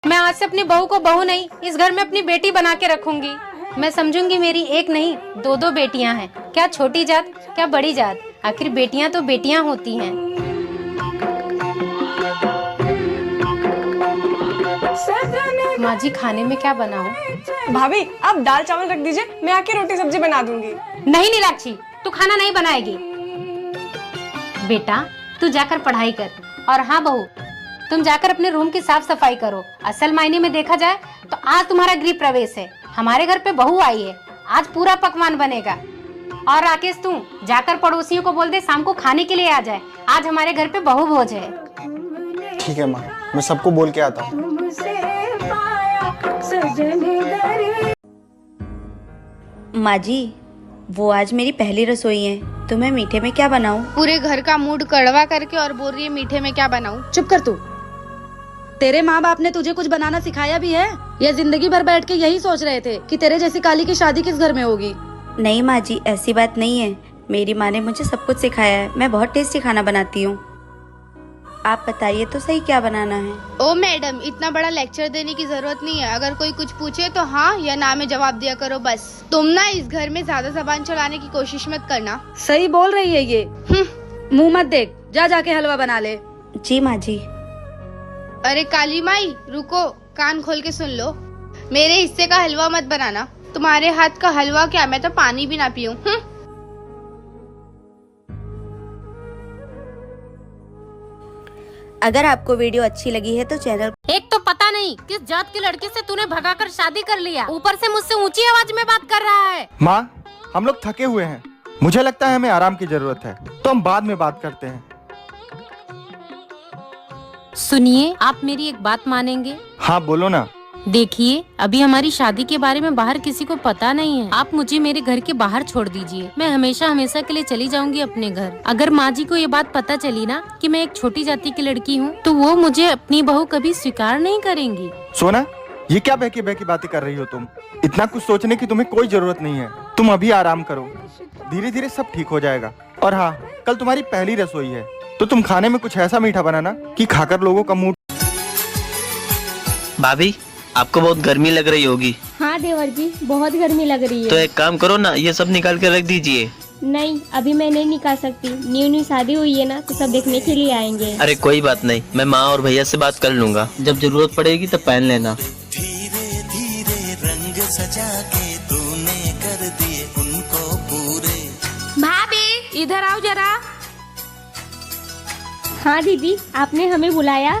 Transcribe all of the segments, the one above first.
मैं आज से अपनी बहू को बहू नहीं, इस घर में अपनी बेटी बना के रखूंगी। मैं समझूंगी मेरी एक नहीं दो दो बेटियां हैं। क्या छोटी जात क्या बड़ी जात, आखिर बेटियां तो बेटियां होती हैं। माँ जी खाने में क्या बनाऊं? भाभी आप दाल चावल रख दीजिए, मैं आके रोटी सब्जी बना दूंगी। नहीं नीलाक्षी, तू खाना नहीं बनाएगी। बेटा तू जाकर पढ़ाई कर, और हाँ बहू तुम जाकर अपने रूम की साफ सफाई करो। असल मायने में देखा जाए तो आज तुम्हारा गृह प्रवेश है, हमारे घर पे बहू आई है, आज पूरा पकवान बनेगा। और राकेश तू जाकर पड़ोसियों को बोल दे शाम को खाने के लिए आ जाए, आज हमारे घर पे बहू भोज है। ठीक है माँ, मैं सबको बोल के आता हूँ। माँ जी वो आज मेरी पहली रसोई है, तो मैं मीठे में क्या बनाऊं? पूरे घर का मूड कड़वा करके और बोल रही है मीठे में क्या बनाऊं। चुप कर तू। तेरे माँ बाप ने तुझे कुछ बनाना सिखाया भी है या जिंदगी भर बैठ के यही सोच रहे थे कि तेरे जैसी काली की शादी किस घर में होगी? नहीं माँ जी ऐसी बात नहीं है, मेरी माँ ने मुझे सब कुछ सिखाया है, मैं बहुत टेस्टी खाना बनाती हूँ। आप बताइए तो सही क्या बनाना है? ओ मैडम इतना बड़ा लेक्चर देने की जरूरत नहीं है, अगर कोई कुछ पूछे तो हाँ या ना में जवाब दिया करो बस। तुम ना इस घर में ज्यादा जबान चलाने की कोशिश मत करना। सही बोल रही है ये। मुंह मत देख, जा जाके हलवा बना ले। जी माँ जी। अरे काली माई रुको, कान खोल के सुन लो, मेरे हिस्से का हलवा मत बनाना। तुम्हारे हाथ का हलवा क्या, मैं तो पानी भी ना पीऊं। अगर आपको वीडियो अच्छी लगी है तो चैनल। एक तो पता नहीं किस जात के लड़के से तूने भगाकर शादी कर लिया, ऊपर से मुझसे ऊंची आवाज में बात कर रहा है। माँ हम लोग थके हुए हैं, मुझे लगता है हमें आराम की जरूरत है, तो हम बाद में बात करते हैं। सुनिए आप मेरी एक बात मानेंगे? हाँ बोलो ना। देखिए अभी हमारी शादी के बारे में बाहर किसी को पता नहीं है, आप मुझे मेरे घर के बाहर छोड़ दीजिए, मैं हमेशा हमेशा के लिए चली जाऊंगी अपने घर। अगर माँ जी को ये बात पता चली ना कि मैं एक छोटी जाति की लड़की हूँ तो वो मुझे अपनी बहू कभी स्वीकार नहीं करेंगी। सोना ये क्या बहकी बहकी बातें कर रही हो तुम? इतना कुछ सोचने की तुम्हें कोई जरूरत नहीं है, तुम अभी आराम करो, धीरे धीरे सब ठीक हो जाएगा। और हाँ कल तुम्हारी पहली रसोई है, तो तुम खाने में कुछ ऐसा मीठा बनाना कि खाकर लोगों का मूड। भाभी आपको बहुत गर्मी लग रही होगी। हाँ देवर जी बहुत गर्मी लग रही है। तो एक काम करो ना, ये सब निकाल के रख दीजिए। नहीं अभी मैं नहीं निकाल सकती, न्यू शादी हुई है ना, तो सब देखने के लिए आएंगे। अरे कोई बात नहीं, मैं माँ और भैया से बात कर लूँगा, जब जरूरत पड़ेगी तब पहन लेना। धीरे धीरे रंग सजा के तूने कर दिए उनको पूरे। भाभी इधर आओ जरा। हाँ दीदी आपने हमें बुलाया?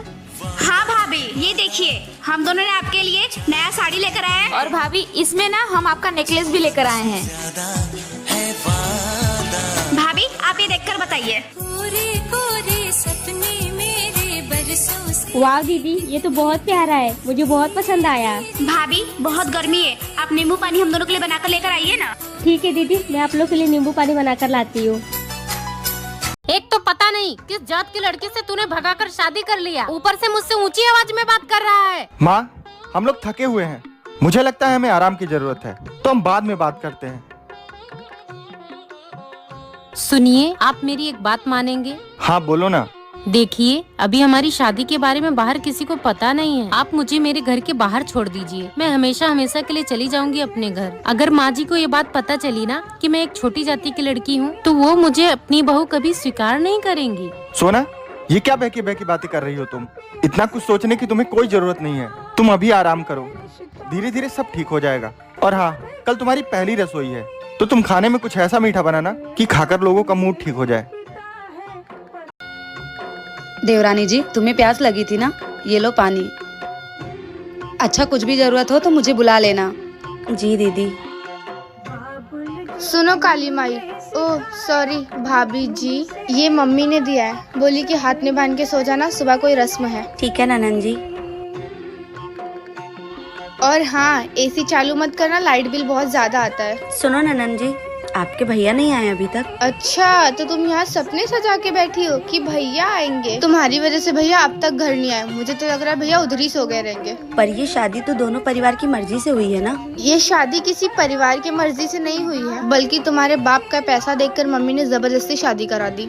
हाँ भाभी ये देखिए हम दोनों ने आपके लिए नया साड़ी लेकर आए हैं। और भाभी इसमें ना हम आपका नेकलेस भी लेकर आए हैं। भाभी आप ये देखकर बताइए। वाह दीदी ये तो बहुत प्यारा है, मुझे बहुत पसंद आया। भाभी बहुत गर्मी है, आप नींबू पानी हम दोनों के लिए बनाकर लेकर आइए ना। ठीक है दीदी मैं आप लोग के लिए नींबू पानी बनाकर लाती हूँ। एक तो पता नहीं किस जात के लड़के से तूने भगाकर शादी कर लिया, ऊपर से मुझसे ऊंची आवाज में बात कर रहा है। माँ हम लोग थके हुए हैं, मुझे लगता है हमें आराम की जरूरत है, तो हम बाद में बात करते हैं। सुनिए आप मेरी एक बात मानेंगे? हाँ बोलो ना। देखिए अभी हमारी शादी के बारे में बाहर किसी को पता नहीं है, आप मुझे मेरे घर के बाहर छोड़ दीजिए, मैं हमेशा हमेशा के लिए चली जाऊंगी अपने घर। अगर माँ जी को ये बात पता चली ना कि मैं एक छोटी जाति की लड़की हूँ तो वो मुझे अपनी बहू कभी स्वीकार नहीं करेंगी। सोना ये क्या बहकी बहकी बातें कर रही हो तुम? इतना कुछ सोचने की तुम्हें कोई जरूरत नहीं है, तुम अभी आराम करो, धीरे धीरे सब ठीक हो जाएगा। और हाँ कल तुम्हारी पहली रसोई है, तो तुम खाने में कुछ ऐसा मीठा बनाना कि खाकर लोगों का मूड ठीक हो जाए। देवरानी जी तुम्हें प्यास लगी थी ना, ये लो पानी। अच्छा कुछ भी जरूरत हो तो मुझे बुला लेना। जी दीदी। सुनो काली माई, ओह सॉरी भाभी जी, ये मम्मी ने दिया है, बोली कि हाथ में बांध के सो जाना, सुबह कोई रस्म है। ठीक है ननन जी। और हाँ एसी चालू मत करना, लाइट बिल बहुत ज्यादा आता है। सुनो ननन जी आपके भैया नहीं आए अभी तक? अच्छा तो तुम यहाँ सपने सजा के बैठी हो कि भैया आएंगे? तुम्हारी वजह से भैया अब तक घर नहीं आए, मुझे तो लग रहा है भैया उधर ही सो गए रहेंगे। पर ये शादी तो दोनों परिवार की मर्जी से हुई है ना? ये शादी किसी परिवार की मर्जी से नहीं हुई है, बल्कि तुम्हारे बाप का पैसा देखकर मम्मी ने जबरदस्ती शादी करा दी।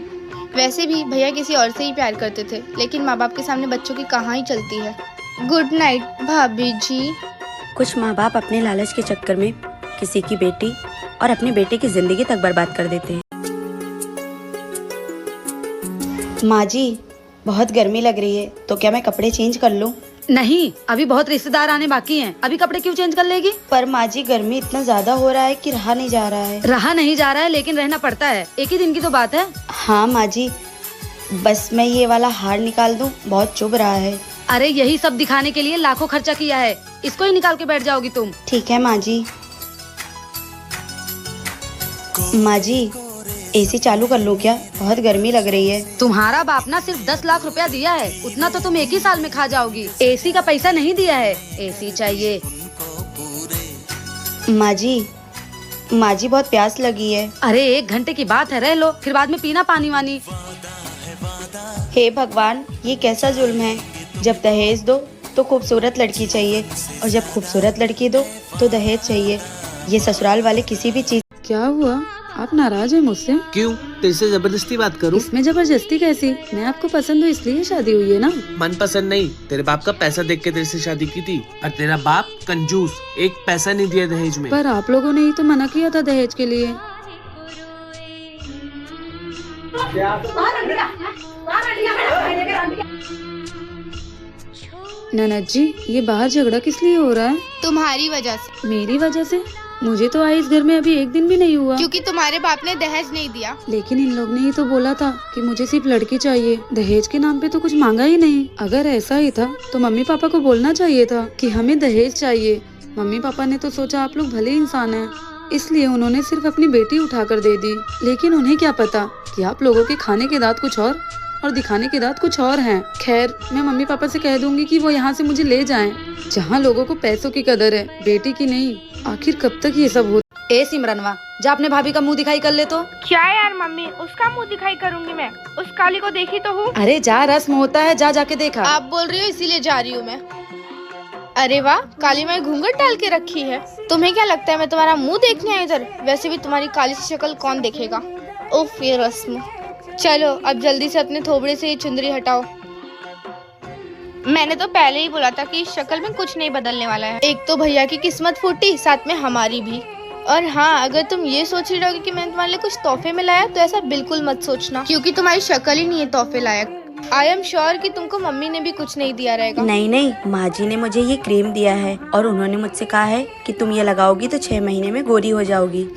वैसे भी भैया किसी और से ही प्यार करते थे, लेकिन माँ बाप के सामने बच्चों की कहाँ ही चलती है। गुड नाइट भाभी जी। कुछ माँ बाप अपने लालच के चक्कर में किसी की बेटी और अपने बेटे की जिंदगी तक बर्बाद कर देते हैं। माँ जी, बहुत गर्मी लग रही है, तो क्या मैं कपड़े चेंज कर लूँ? नहीं, अभी बहुत रिश्तेदार आने बाकी हैं। अभी कपड़े क्यों चेंज कर लेगी? पर माँ जी, गर्मी इतना ज्यादा हो रहा है कि रहा नहीं जा रहा है। रहा नहीं जा रहा है, लेकिन रहना पड़ता है। एक ही दिन की तो बात है। हाँ माँ जी, बस मैं ये वाला हार निकाल दूँ, बहुत चुभ रहा है। अरे यही सब दिखाने के लिए लाखों खर्चा किया है, इसको ही निकाल के बैठ जाओगी तुम। ठीक है माँ जी। माँ जी, एसी चालू कर लूँ क्या? बहुत गर्मी लग रही है। तुम्हारा बाप ना सिर्फ 10 लाख रुपया दिया है, उतना तो तुम एक ही साल में खा जाओगी। एसी का पैसा नहीं दिया है, एसी चाहिए। माँ जी बहुत प्यास लगी है। अरे 1 घंटे की बात है, रह लो, फिर बाद में पीना पानी वानी। हे भगवान, ये कैसा जुल्म है। जब दहेज दो तो खूबसूरत लड़की चाहिए, और जब खूबसूरत लड़की दो तो दहेज चाहिए। ये ससुराल वाले किसी भी चीज। क्या हुआ, आप नाराज हैं मुझसे? क्यों? तेरे से जबरदस्ती बात करूं? इसमें जबरदस्ती कैसी? मैं आपको पसंद हूँ इसलिए शादी हुई है ना। मन पसंद नहीं, तेरे बाप का पैसा देख के तेरे से शादी की थी, और तेरा बाप कंजूस, एक पैसा नहीं दिया दहेज में। पर आप लोगों ने ही तो मना किया था दहेज के लिए। ननद जी, ये बाहर झगड़ा किस लिए हो रहा है? तुम्हारी वजह से। मेरी वजह से? मुझे तो आए इस घर में अभी 1 दिन भी नहीं हुआ। क्योंकि तुम्हारे बाप ने दहेज नहीं दिया। लेकिन इन लोग ने ही तो बोला था कि मुझे सिर्फ लड़की चाहिए, दहेज के नाम पे तो कुछ मांगा ही नहीं। अगर ऐसा ही था तो मम्मी पापा को बोलना चाहिए था कि हमें दहेज चाहिए। मम्मी पापा ने तो सोचा आप लोग भले इंसान हैं, इसलिए उन्होंने सिर्फ अपनी बेटी उठा कर दे दी। लेकिन उन्हें क्या पता कि आप लोगों के खाने के दांत कुछ और दिखाने के दांत कुछ और हैं। खैर, मैं मम्मी पापा से कह दूंगी कि वो यहाँ से मुझे ले जाएं। जहाँ लोगों को पैसों की कदर है, बेटी की नहीं। आखिर कब तक ये सब हो? ए सिमरनवा, जा अपने भाभी का मुंह दिखाई कर ले तो। क्या यार मम्मी, उसका मुंह दिखाई करूंगी मैं? उस काली को देखी तो हूँ। अरे जा, रस्म होता है, जा जाके देखा। आप बोल रही हो इसीलिए जा रही हूँ मैं। अरे वाह, काली माई घूंघट डाल के रखी है। तुम्हें क्या लगता है मैं तुम्हारा मुंह देखने आई इधर? वैसे भी तुम्हारी काली सी शक्ल कौन देखेगा। उफ, ये रस्म। चलो अब जल्दी से अपने थोबड़े से ये चुंदरी हटाओ। मैंने तो पहले ही बोला था कि इस शक्ल में कुछ नहीं बदलने वाला है। एक तो भैया की किस्मत फूटी, साथ में हमारी भी। और हाँ, अगर तुम ये सोच रही रहोगी कि मैंने तुम्हारे लिए कुछ तोहफे में लाया, तो ऐसा बिल्कुल मत सोचना, क्योंकि तुम्हारी शक्ल ही नहीं है तोहफे लायक। आई एम श्योर कि तुमको मम्मी ने भी कुछ नहीं दिया रहेगा। नहीं, माँ जी ने मुझे ये क्रीम दिया है, और उन्होंने मुझसे कहा है कि तुम ये लगाओगी तो 6 महीने में गोरी हो जाओगी।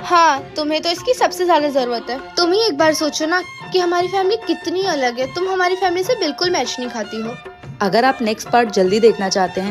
हाँ, तुम्हें तो इसकी सबसे ज्यादा जरूरत है। तुम ही एक बार सोचो ना कि हमारी फैमिली कितनी अलग है। तुम हमारी फैमिली से बिल्कुल मैच नहीं खाती हो। अगर आप नेक्स्ट पार्ट जल्दी देखना चाहते हैं